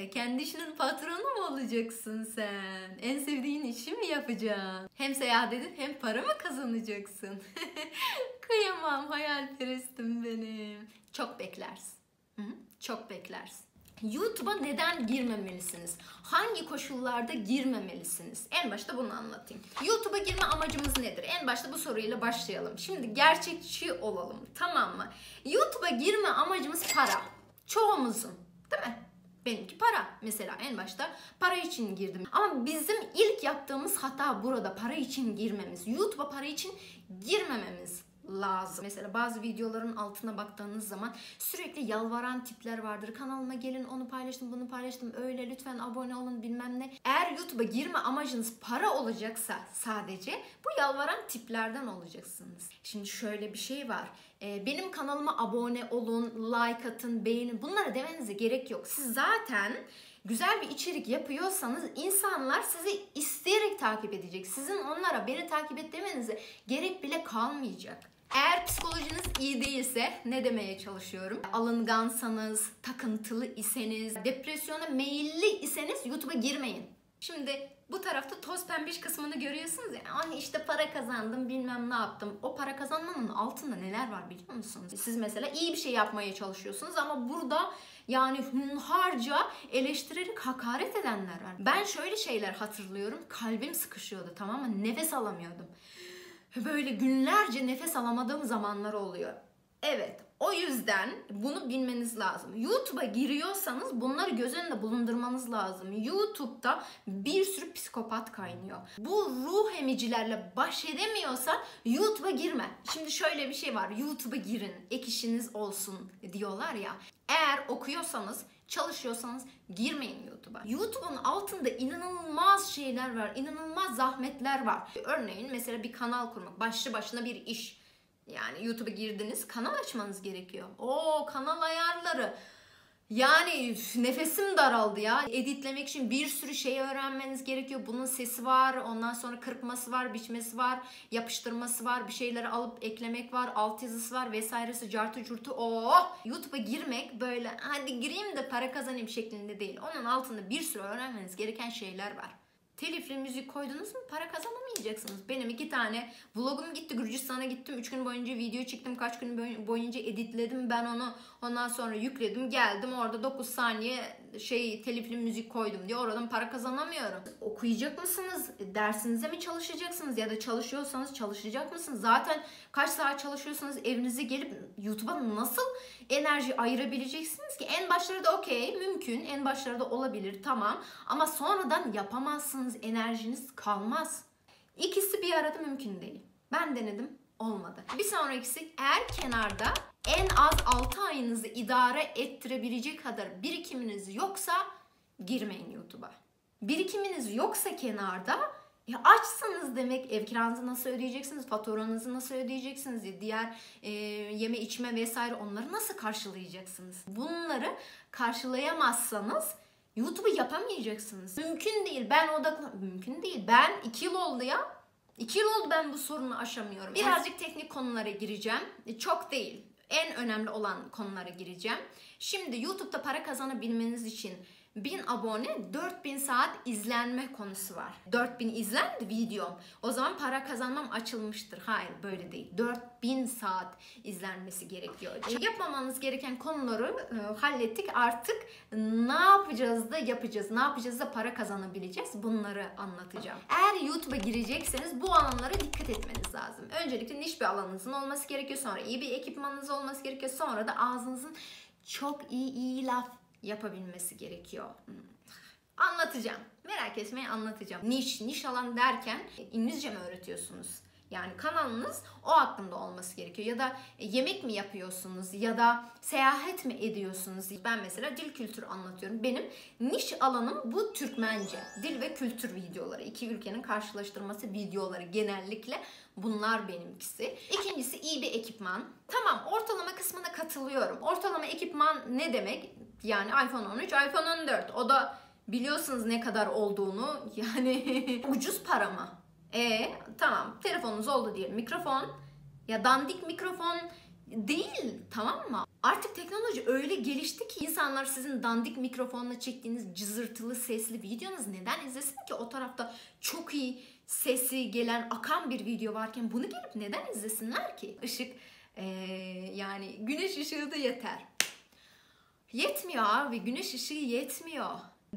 Kendi işinin patronu mu olacaksın sen? En sevdiğin işi mi yapacaksın? Hem seyahat edip hem para mı kazanacaksın? Kıyamam, hayalperestim benim. Çok beklersin. Hı? Çok beklersin. YouTube'a neden girmemelisiniz? Hangi koşullarda girmemelisiniz? En başta bunu anlatayım. YouTube'a girme amacımız nedir? En başta bu soruyla başlayalım. Şimdi gerçekçi olalım, tamam mı? YouTube'a girme amacımız para. Çoğumuzun, değil mi? Benimki para. Mesela en başta para için girdim. Ama bizim ilk yaptığımız hata burada. Para için girmemiz. YouTube'a para için girmememiz lazım. Mesela bazı videoların altına baktığınız zaman sürekli yalvaran tipler vardır. Kanalıma gelin, onu paylaştım, bunu paylaştım, öyle lütfen abone olun bilmem ne. Eğer YouTube'a girme amacınız para olacaksa sadece bu yalvaran tiplerden olacaksınız. Şimdi şöyle bir şey var. Benim kanalıma abone olun, like atın, beğenin. Bunlara demenize gerek yok. Siz zaten güzel bir içerik yapıyorsanız insanlar sizi isteyerek takip edecek. Sizin onlara beni takip et demenize gerek bile kalmayacak. Eğer psikolojiniz iyi değilse, ne demeye çalışıyorum? Alıngansanız, takıntılı iseniz, depresyona meyilli iseniz YouTube'a girmeyin. Şimdi bu tarafta toz pembiş kısmını görüyorsunuz ya. Ay işte para kazandım, bilmem ne yaptım. O para kazanmanın altında neler var biliyor musunuz? Siz mesela iyi bir şey yapmaya çalışıyorsunuz ama burada yani hunharca eleştirerek hakaret edenler var. Ben şöyle şeyler hatırlıyorum. Kalbim sıkışıyordu, tamam mı? Nefes alamıyordum. Böyle günlerce nefes alamadığım zamanlar oluyor. Evet, o yüzden bunu bilmeniz lazım. YouTube'a giriyorsanız bunları göz önünde bulundurmanız lazım. YouTube'da bir sürü psikopat kaynıyor. Bu ruh emicilerle baş edemiyorsa YouTube'a girme. Şimdi şöyle bir şey var. YouTube'a girin, ek işiniz olsun diyorlar ya. Eğer okuyorsanız, çalışıyorsanız girmeyin YouTube'a. YouTube'un altında inanılmaz şeyler var, inanılmaz zahmetler var. Örneğin mesela bir kanal kurmak, başlı başına bir iş. Yani YouTube'a girdiniz, kanal açmanız gerekiyor. O kanal ayarları. Yani nefesim daraldı ya. Editlemek için bir sürü şey öğrenmeniz gerekiyor. Bunun sesi var, ondan sonra kırpması var, biçmesi var, yapıştırması var, bir şeyleri alıp eklemek var, altyazısı var vesairesi, cartı curtu. Oh! YouTube'a girmek böyle hadi gireyim de para kazanayım şeklinde değil. Onun altında bir sürü öğrenmeniz gereken şeyler var. Telifli müzik koydunuz mu para kazanamayacaksınız. Benim 2 tane vlogum gitti. Gürcistan'a gittim. 3 gün boyunca video çektim. Kaç gün boyunca editledim. Ben onu ondan sonra yükledim. Geldim orada 9 saniye telifli müzik koydum diye oradan para kazanamıyorum. Okuyacak mısınız? Dersinize mi çalışacaksınız? Ya da çalışıyorsanız çalışacak mısınız? Zaten kaç saat çalışıyorsanız evinize gelip YouTube'a nasıl enerji ayırabileceksiniz ki? En başlarda okey, mümkün. En başlarda olabilir, tamam. Ama sonradan yapamazsınız. Enerjiniz kalmaz. İkisi bir arada mümkün değil. Ben denedim, olmadı. Bir sonrakisi, eğer kenarda en az 6 ayınızı idare ettirebilecek kadar birikiminiz yoksa girmeyin YouTube'a. Birikiminiz yoksa kenarda açsanız demek ev kiranızı nasıl ödeyeceksiniz, faturanızı nasıl ödeyeceksiniz, diğer yeme içme vesaire onları nasıl karşılayacaksınız? Bunları karşılayamazsanız YouTube'u yapamayacaksınız. Mümkün değil. Mümkün değil. Ben 2 yıl oldu ya. 2 yıl oldu ben bu sorunu aşamıyorum. Birazcık teknik konulara gireceğim. Çok değil. En önemli olan konulara gireceğim. Şimdi YouTube'da para kazanabilmeniz için 1000 abone, 4000 saat izlenme konusu var. 4000 izlendi videom. O zaman para kazanmam açılmıştır. Hayır, böyle değil. 4000 saat izlenmesi gerekiyor. Yapmamanız gereken konuları hallettik. Artık ne yapacağız da yapacağız. Ne yapacağız da para kazanabileceğiz. Bunları anlatacağım. Eğer YouTube'a girecekseniz bu alanlara dikkat etmeniz lazım. Öncelikle niş bir alanınızın olması gerekiyor. Sonra iyi bir ekipmanınız olması gerekiyor. Sonra da ağzınızın çok iyi laf yapabilmesi gerekiyor. Anlatacağım. Merak etmeyin, anlatacağım. Niş alan derken İngilizce mi öğretiyorsunuz? Yani kanalınız o hakkında olması gerekiyor. Ya da yemek mi yapıyorsunuz? Ya da seyahat mi ediyorsunuz? Ben mesela dil kültür anlatıyorum. Benim niş alanım bu Türkmence. Dil ve kültür videoları. 2 ülkenin karşılaştırması videoları genellikle. Bunlar benimkisi. İkincisi iyi bir ekipman. Tamam, ortalama kısmına katılıyorum. Ortalama ekipman ne demek? Yani iPhone 13, iPhone 14. O da biliyorsunuz ne kadar olduğunu. Yani ucuz para mı? Tamam, telefonunuz oldu diyelim. Mikrofon ya dandik mikrofon değil, tamam mı? Artık teknoloji öyle gelişti ki insanlar sizin dandik mikrofonla çektiğiniz cızırtılı sesli videonuz neden izlesin ki? O tarafta çok iyi sesi gelen, akan bir video varken bunu gelip neden izlesinler ki? Işık, yani güneş ışığı da yeter. Yetmiyor abi, güneş ışığı yetmiyor.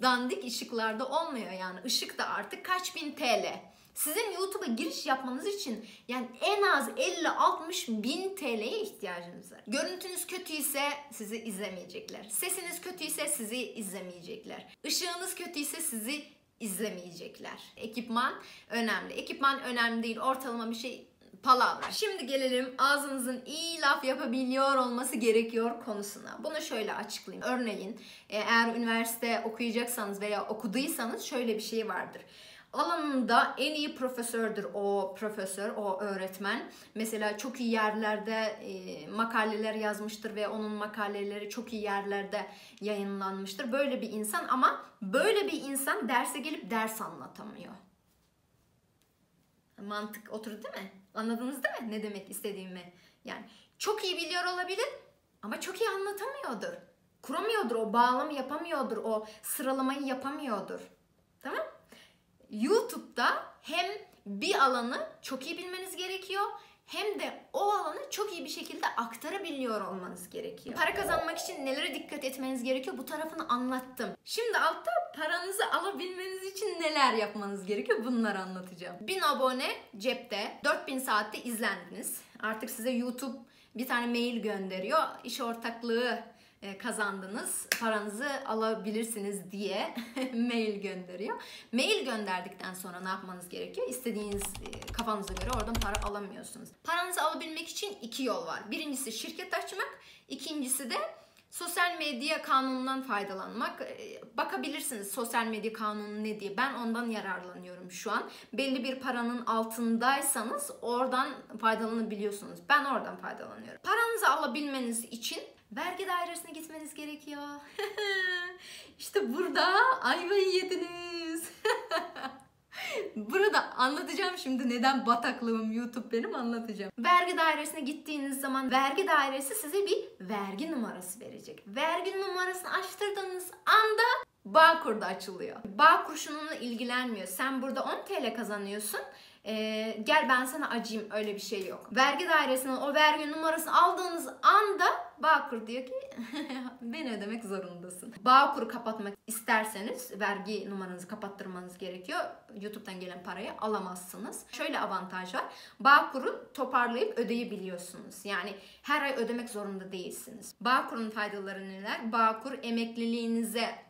Dandik ışıklarda olmuyor yani. Işık da artık kaç bin TL. Sizin YouTube'a giriş yapmanız için yani en az 50-60 bin TL'ye ihtiyacınız var. Görüntünüz kötüyse sizi izlemeyecekler. Sesiniz kötüyse sizi izlemeyecekler. Işığınız kötüyse sizi izlemeyecekler. Ekipman önemli. Ekipman önemli değil. Ortalama bir şey palavra. Şimdi gelelim ağzınızın iyi laf yapabiliyor olması gerekiyor konusuna. Bunu şöyle açıklayayım. Örneğin eğer üniversite okuyacaksanız veya okuduysanız şöyle bir şey vardır. Alanında en iyi profesördür o profesör, o öğretmen. Mesela çok iyi yerlerde makaleler yazmıştır ve onun makaleleri çok iyi yerlerde yayınlanmıştır. Böyle bir insan, ama böyle bir insan derse gelip ders anlatamıyor. Mantık oturdu değil mi? Anladınız değil mi ne demek istediğimi? Yani çok iyi biliyor olabilir ama çok iyi anlatamıyordur. Kuramıyordur, o bağlamı yapamıyordur, o sıralamayı yapamıyordur. Tamam? YouTube'da hem bir alanı çok iyi bilmeniz gerekiyor, hem de o alanı çok iyi bir şekilde aktarabiliyor olmanız gerekiyor. Para kazanmak için nelere dikkat etmeniz gerekiyor? Bu tarafını anlattım. Şimdi altta paranızı alabilmeniz için neler yapmanız gerekiyor? Bunları anlatacağım. 1000 abone cepte, 4000 saatte izlendiniz. Artık size YouTube bir tane mail gönderiyor. İş ortaklığı kazandınız, paranızı alabilirsiniz diye mail gönderiyor. Mail gönderdikten sonra ne yapmanız gerekiyor? İstediğiniz, kafanıza göre oradan para alamıyorsunuz. Paranızı alabilmek için iki yol var. Birincisi şirket açmak, ikincisi de sosyal medya kanunundan faydalanmak. Bakabilirsiniz sosyal medya kanunu ne diye. Ben ondan yararlanıyorum şu an. Belli bir paranın altındaysanız oradan faydalanabiliyorsunuz. Ben oradan faydalanıyorum. Paranızı alabilmeniz için vergi dairesine gitmeniz gerekiyor. İşte burada ayvayı yediniz. Burada anlatacağım şimdi neden bataklığım YouTube benim, anlatacağım. Vergi dairesine gittiğiniz zaman vergi dairesi size bir vergi numarası verecek. Vergi numarasını açtırdığınız anda Bağkur da açılıyor. Bağkur şununla ilgilenmiyor. Sen burada 10 TL kazanıyorsun. Gel ben sana acıyım, öyle bir şey yok. Vergi dairesinin o vergi numarasını aldığınız anda Bağkur diyor ki beni ödemek zorundasın. Bağkur'u kapatmak isterseniz vergi numaranızı kapattırmanız gerekiyor. YouTube'dan gelen parayı alamazsınız. Şöyle avantaj var. Bağkur'u toparlayıp ödeyebiliyorsunuz. Yani her ay ödemek zorunda değilsiniz. Bağkur'un faydaları neler? Bağkur emekliliğinize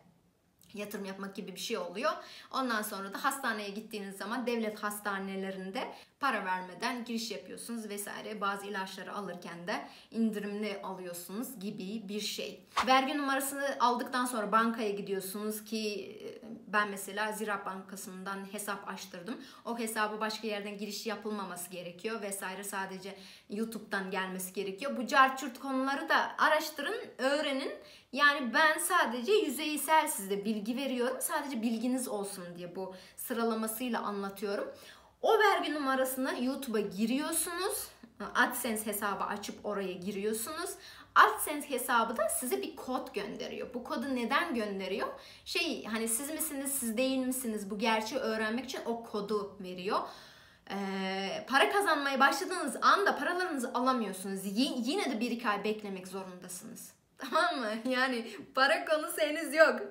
yatırım yapmak gibi bir şey oluyor. Ondan sonra da hastaneye gittiğiniz zaman devlet hastanelerinde para vermeden giriş yapıyorsunuz vesaire. Bazı ilaçları alırken de indirimli alıyorsunuz gibi bir şey. Vergi numarasını aldıktan sonra bankaya gidiyorsunuz ki ben mesela Ziraat Bankası'ndan hesap açtırdım. O hesabı başka yerden giriş yapılmaması gerekiyor vesaire. Sadece YouTube'dan gelmesi gerekiyor. Bu carçurt konuları da araştırın, öğrenin. Yani ben sadece yüzeysel size bilgi veriyorum. Sadece bilginiz olsun diye bu sıralamasıyla anlatıyorum. O vergi numarasına YouTube'a giriyorsunuz. AdSense hesabı açıp oraya giriyorsunuz. AdSense hesabı da size bir kod gönderiyor. Bu kodu neden gönderiyor? Hani siz misiniz, siz değil misiniz? Bu gerçeği öğrenmek için o kodu veriyor. Para kazanmaya başladığınız anda paralarınızı alamıyorsunuz. Yine de 1-2 ay beklemek zorundasınız. Tamam mı? Yani para konusu henüz yok.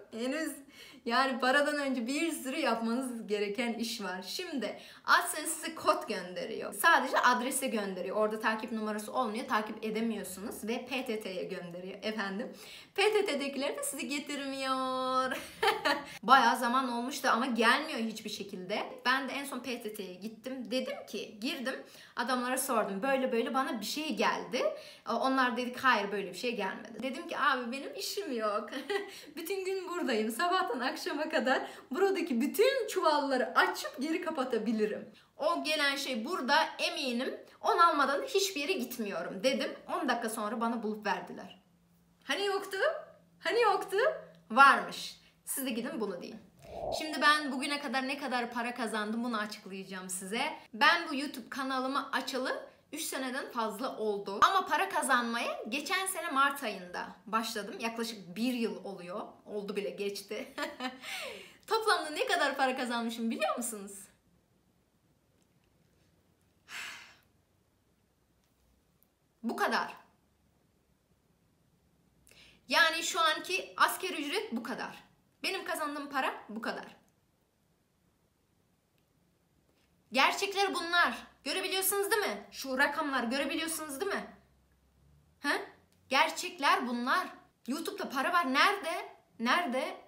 Yani paradan önce bir sürü yapmanız gereken iş var. Şimdi AdSense size kod gönderiyor. Sadece adrese gönderiyor. Orada takip numarası olmuyor. Takip edemiyorsunuz ve PTT'ye gönderiyor. Efendim. PTT'dekileri de sizi getirmiyor. Bayağı zaman olmuştu ama gelmiyor hiçbir şekilde. Ben de en son PTT'ye gittim. Dedim ki, girdim. Adamlara sordum. Böyle böyle bana bir şey geldi. Onlar dedik hayır, böyle bir şey gelmedi. Dedim ki abi benim işim yok. Bütün gün buradayım. Sabahtan akşama kadar buradaki bütün çuvalları açıp geri kapatabilirim. O gelen şey burada, eminim. Onu almadan hiçbir yere gitmiyorum dedim. 10 dakika sonra bana bulup verdiler. Hani yoktu? Hani yoktu? Varmış. Siz de gidin bunu deyin. Şimdi ben bugüne kadar ne kadar para kazandım bunu açıklayacağım size. Ben bu YouTube kanalımı açalı 3 seneden fazla oldu. Ama para kazanmaya geçen sene Mart ayında başladım. Yaklaşık 1 yıl oluyor. Oldu bile, geçti. Toplamda ne kadar para kazanmışım biliyor musunuz? Bu kadar. Yani şu anki asgari ücret bu kadar. Benim kazandığım para bu kadar. Gerçekler bunlar. Görebiliyorsunuz değil mi? Şu rakamlar görebiliyorsunuz değil mi? He? Gerçekler bunlar. YouTube'da para var. Nerede? Nerede?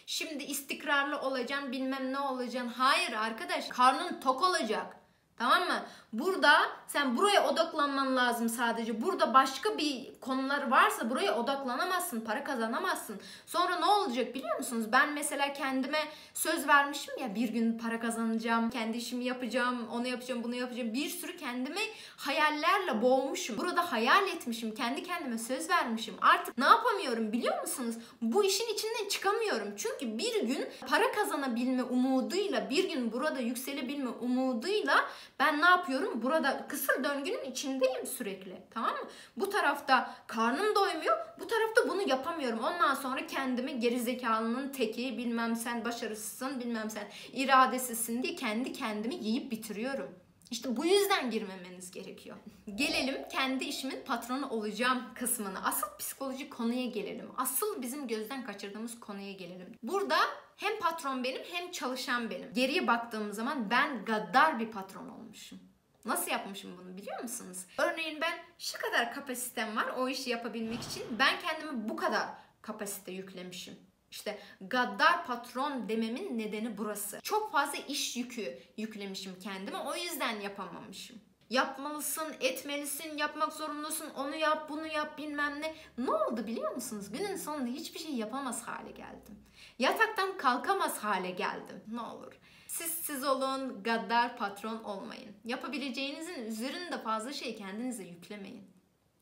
Şimdi istikrarlı olacaksın, bilmem ne olacaksın. Hayır arkadaş, karnın tok olacak. Tamam mı? Burada sen buraya odaklanman lazım sadece. Burada başka bir konular varsa buraya odaklanamazsın, para kazanamazsın. Sonra ne olacak biliyor musunuz? Ben mesela kendime söz vermişim ya, bir gün para kazanacağım, kendi işimi yapacağım, onu yapacağım, bunu yapacağım. Bir sürü kendimi hayallerle boğmuşum. Burada hayal etmişim, kendi kendime söz vermişim. Artık ne yapamıyorum biliyor musunuz? Bu işin içinden çıkamıyorum. Çünkü bir gün para kazanabilme umuduyla, bir gün burada yükselebilme umuduyla ben ne yapıyorum? Burada kısır döngünün içindeyim sürekli. Tamam mı? Bu tarafta karnım doymuyor. Bu tarafta bunu yapamıyorum. Ondan sonra kendimi gerizekalının teki, bilmem sen başarısızsın, bilmem sen iradesizsin diye kendi kendimi yiyip bitiriyorum. İşte bu yüzden girmemeniz gerekiyor. Gelelim kendi işimin patronu olacağım kısmına. Asıl psikolojik konuya gelelim. Asıl bizim gözden kaçırdığımız konuya gelelim. Burada hem patron benim hem çalışan benim. Geriye baktığım zaman ben gaddar bir patron olmuşum. Nasıl yapmışım bunu biliyor musunuz? Örneğin ben şu kadar kapasitem var o işi yapabilmek için. Ben kendime bu kadar kapasite yüklemişim. İşte gaddar patron dememin nedeni burası. Çok fazla iş yükü yüklemişim kendime. O yüzden yapamamışım. Yapmalısın, etmelisin, yapmak zorundasın, onu yap, bunu yap, bilmem ne. Ne oldu biliyor musunuz? Günün sonunda hiçbir şey yapamaz hale geldim. Yataktan kalkamaz hale geldim. Ne olur. Siz olun, gaddar patron olmayın. Yapabileceğinizin üzerinde fazla şey kendinize yüklemeyin.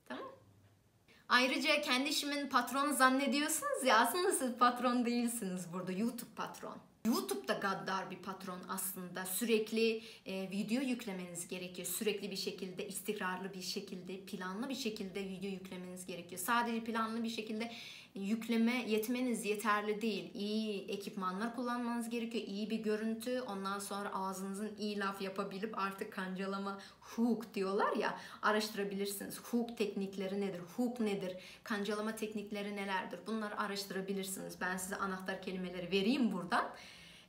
Tamam? Ayrıca kendi işimin patronu zannediyorsunuz ya, aslında siz patron değilsiniz burada. YouTube patron. YouTube'da gaddar bir patron aslında. Sürekli video yüklemeniz gerekiyor. Sürekli bir şekilde, istikrarlı bir şekilde, planlı bir şekilde video yüklemeniz gerekiyor. Sadece planlı bir şekilde yükleme yetmeniz yeterli değil. İyi ekipmanlar kullanmanız gerekiyor. İyi bir görüntü. Ondan sonra ağzınızın iyi laf yapabilip artık kancalama, hook diyorlar ya, araştırabilirsiniz. Hook teknikleri nedir? Hook nedir? Kancalama teknikleri nelerdir? Bunları araştırabilirsiniz. Ben size anahtar kelimeleri vereyim buradan.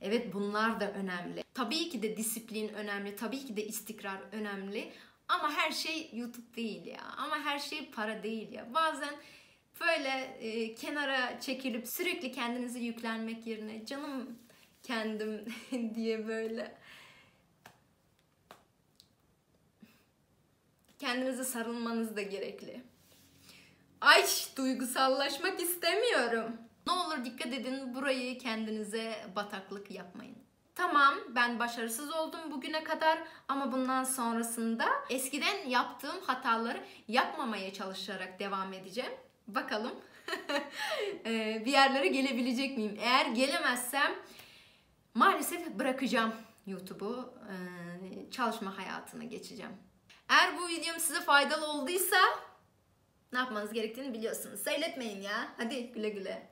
Evet, bunlar da önemli. Tabii ki de disiplin önemli. Tabii ki de istikrar önemli. Ama her şey YouTube değil ya. Ama her şey para değil ya. Bazen böyle kenara çekilip sürekli kendinizi yüklenmek yerine canım kendim diye böyle kendinize sarılmanız da gerekli. Ay, duygusallaşmak istemiyorum. Ne olur dikkat edin, burayı kendinize bataklık yapmayın. Tamam, ben başarısız oldum bugüne kadar ama bundan sonrasında eskiden yaptığım hataları yapmamaya çalışarak devam edeceğim. Bakalım bir yerlere gelebilecek miyim? Eğer gelemezsem maalesef bırakacağım YouTube'u, çalışma hayatına geçeceğim. Eğer bu videom size faydalı olduysa ne yapmanız gerektiğini biliyorsunuz. Seyretmeyin ya. Hadi güle güle.